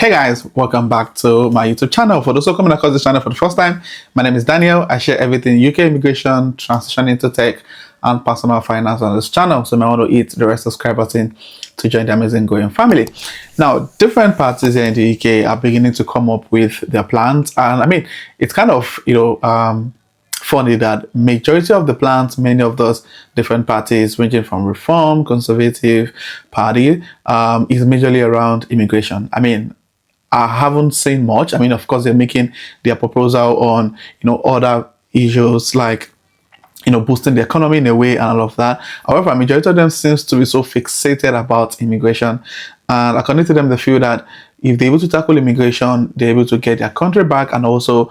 Hey guys, welcome back to my YouTube channel. For those who are coming across this channel for the first time, my name is Daniel. I share everything UK immigration, transition into tech, and personal finance on this channel. So you might want to hit the red subscribe button to join the amazing growing family. Now, different parties here in the UK are beginning to come up with their plans, and I mean, it's kind of funny that majority of the plans, many of those different parties ranging from Reform, Conservative Party, is majorly around immigration. I mean, I haven't seen much. I mean, of course, they're making their proposal on, other issues like, boosting the economy in a way and all of that. However, a majority of them seems to be so fixated about immigration. And according to them, they feel that if they're able to tackle immigration, they're able to get their country back, and also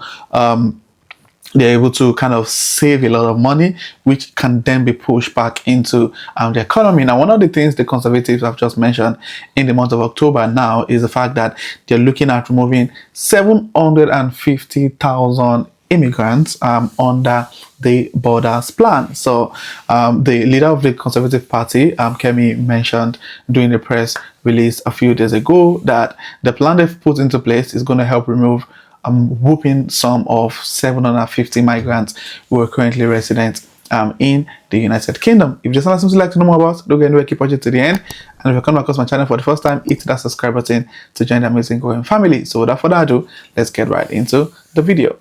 they're able to kind of save a lot of money, which can then be pushed back into the economy. Now, one of the things the Conservatives have just mentioned in the month of October now is the fact that they're looking at removing 750,000 immigrants under the borders plan. So the leader of the Conservative Party, Kemi, mentioned during the press release a few days ago that the plan they've put into place is going to help remove whooping sum of 750 migrants who are currently resident in the United Kingdom. If there's something you'd like to know more about, don't get anywhere, keep watching to the end. And if you come across my channel for the first time, hit that subscribe button to join the amazing growing family. So without further ado, let's get right into the video.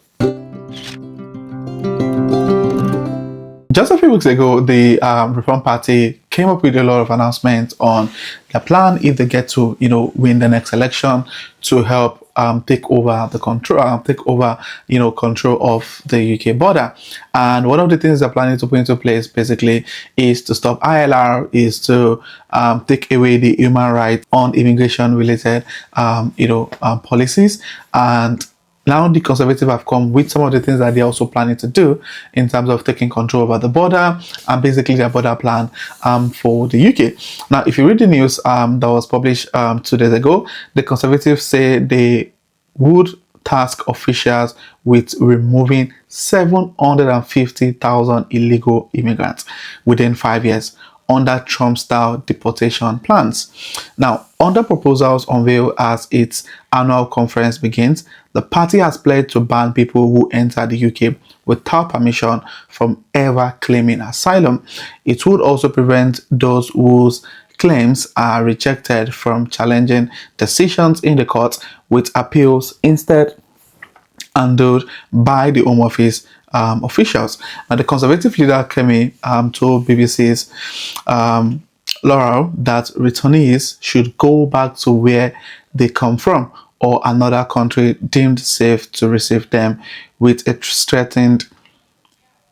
Just a few weeks ago, the Reform Party came up with a lot of announcements on their plan if they get to, win the next election, to help take over the control, control of the UK border. And one of the things they're planning to put into place basically is to stop ILR, is to take away the human rights on immigration-related, policies. And now the Conservatives have come with some of the things that they're also planning to do in terms of taking control over the border and basically their border plan for the UK. Now, if you read the news that was published 2 days ago, the Conservatives say they would task officials with removing 750,000 illegal immigrants within 5 years under Trump-style deportation plans. Now, under proposals unveiled as its annual conference begins, the party has pledged to ban people who enter the UK without permission from ever claiming asylum. It would also prevent those whose claims are rejected from challenging decisions in the courts, with appeals instead handled by the Home Office officials. Now, the Conservative leader Kemi told BBC's Laurel that returnees should go back to where they come from or another country deemed safe to receive them, with a threatened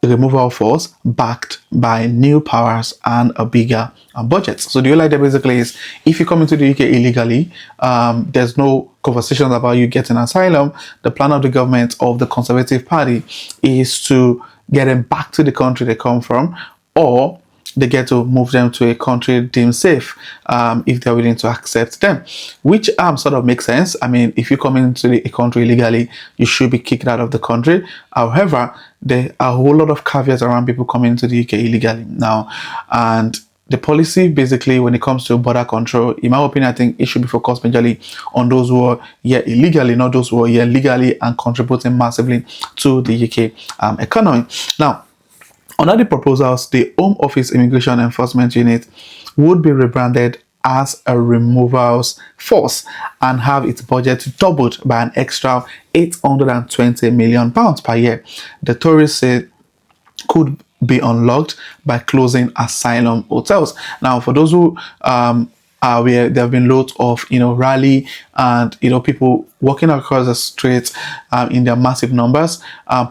removal force backed by new powers and a bigger budget. So the whole idea basically is, if you come into the UK illegally, there's no conversations about you getting asylum. The plan of the government of the Conservative Party is to get them back to the country they come from, or they get to move them to a country deemed safe if they're willing to accept them, which sort of makes sense. I mean, if you come into a country illegally, you should be kicked out of the country. However, there are a whole lot of caveats around people coming into the UK illegally now, and the policy basically, when it comes to border control, in my opinion, I think it should be focused majorly on those who are here illegally, not those who are here legally and contributing massively to the UK economy. Now, under the proposals, the Home Office Immigration Enforcement Unit would be rebranded as a removals force and have its budget doubled by an extra £820 million per year. The tourists said could be unlocked by closing asylum hotels. Now, for those who are aware, there have been loads of rally and people walking across the streets in their massive numbers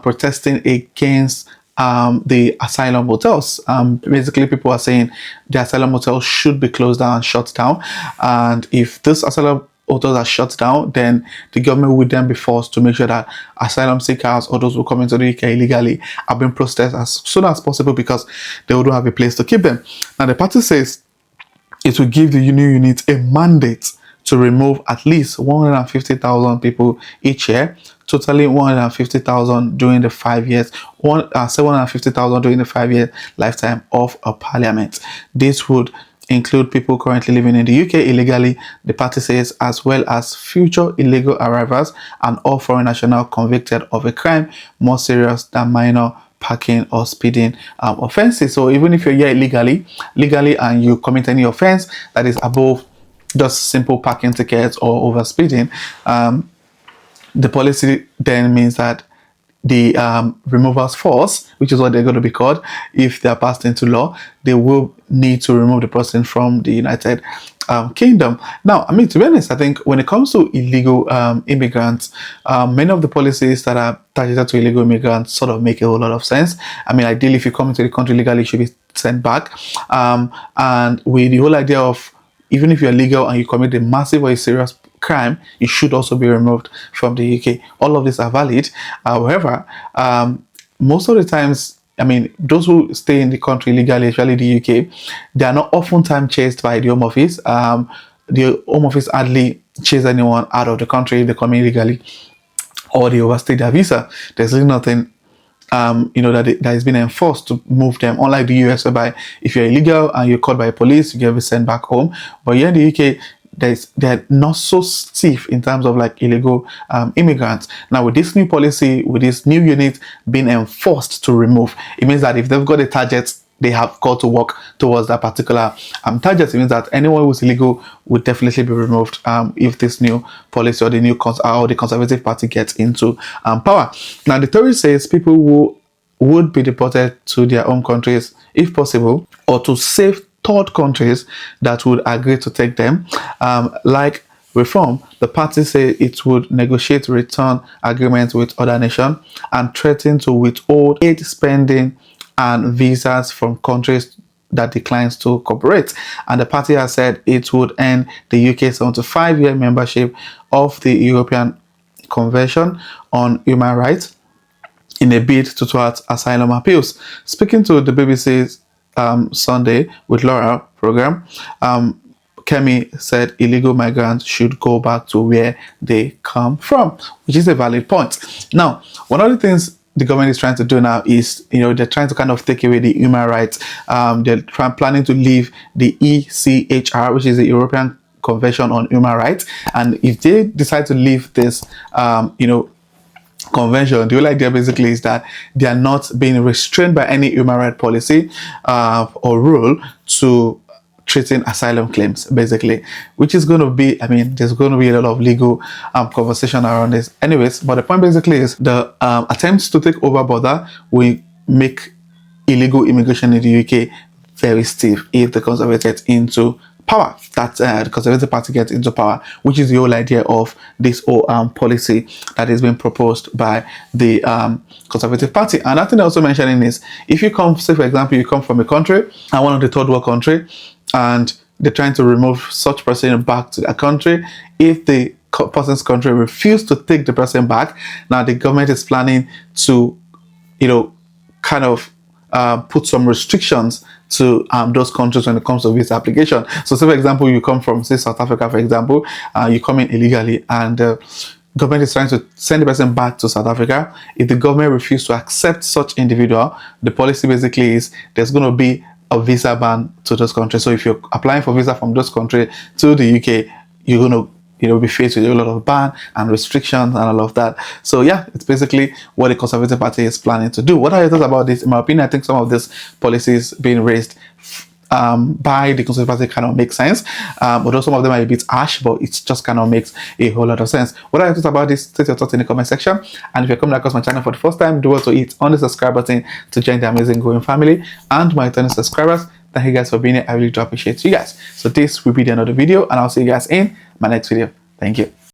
protesting against the asylum hotels. Basically, people are saying the asylum hotels should be closed down and shut down, and if this asylum hotels are shut down, then the government would then be forced to make sure that asylum seekers or those who come into the UK illegally are being processed as soon as possible, because they wouldn't have a place to keep them. Now, the party says it will give the new unit a mandate to remove at least 150,000 people each year, totaling 150,000 during the 5 years, 750,000 during the 5 year lifetime of a parliament. This would include people currently living in the UK illegally, the party says, as well as future illegal arrivals and all foreign nationals convicted of a crime more serious than minor parking or speeding offenses. So even if you're here legally and you commit any offense that is above just simple parking tickets or over speeding, the policy then means that the removals force, which is what they're going to be called if they're passed into law, they will need to remove the person from the United Kingdom. Now, I mean, to be honest, I think when it comes to illegal immigrants, many of the policies that are targeted to illegal immigrants sort of make a whole lot of sense. I mean, ideally, if you come into the country legally, you should be sent back. And with the whole idea of even if you're legal and you commit a massive or a serious crime, you should also be removed from the UK. All of these are valid. However, most of the times, I mean, those who stay in the country legally, especially the UK, they are not oftentimes chased by the Home Office. The Home Office hardly chase anyone out of the country if they come in illegally or they overstay their visa. There's really nothing that has been enforced to move them, unlike the US, whereby if you're illegal and you're caught by police, you get sent back home. But here in the UK, they're not so stiff in terms of like illegal immigrants. Now, with this new policy, with this new unit being enforced to remove, it means that if they've got a target, they have got to work towards that particular target. It means that anyone who's illegal would definitely be removed if this new policy or the Conservative Party gets into power. Now, the Tory says people who would be deported to their own countries, if possible, or to safe third countries that would agree to take them, like Reform, the party say it would negotiate return agreements with other nations and threaten to withhold aid spending and visas from countries that declines to cooperate. And the party has said it would end the UK's 75-year membership of the European Convention on Human Rights in a bid to thwart asylum appeals. Speaking to the BBC's Sunday with Laura program, Kemi said illegal migrants should go back to where they come from, which is a valid point. Now, one of the things the government is trying to do now is, they're trying to kind of take away the human rights. They're planning to leave the ECHR, which is the European Convention on Human Rights. And if they decide to leave this, convention, the whole idea basically is that they are not being restrained by any human rights policy or rule to treating asylum claims, basically, which is going to be, I mean, there's going to be a lot of legal conversation around this anyways. But the point basically is the attempts to take over border will make illegal immigration in the UK very stiff if the Conservatives get into power, that the Conservative Party gets into power, which is the whole idea of this whole policy that is being proposed by the Conservative Party. And that thing I also mentioning is, if you come, say for example, you come from a country, and one of the third world country, and they're trying to remove such person back to their country, if the person's country refuses to take the person back, now the government is planning to, kind of put some restrictions to those countries when it comes to visa application. So say for example, you come from, say, South Africa, for example, you come in illegally, and government is trying to send the person back to South Africa. If the government refuses to accept such individual, the policy basically is there's going to be a visa ban to those countries. So if you're applying for visa from those countries to the UK, you're going to be faced with a lot of ban and restrictions and all of that. So yeah, it's basically what the Conservative Party is planning to do. What are your thoughts about this? In my opinion, I think some of these policies being raised by the Conservative Party kind of makes sense. Although some of them are a bit harsh, but it just kind of makes a whole lot of sense. What are your thoughts about this? State your thoughts in the comment section. And if you're coming across my channel for the first time, do also hit on the subscribe button to join the amazing growing family. And my returning subscribers, thank you guys for being here. I really do appreciate you guys. So this will be the end of the video, and I'll see you guys in my next video. Thank you.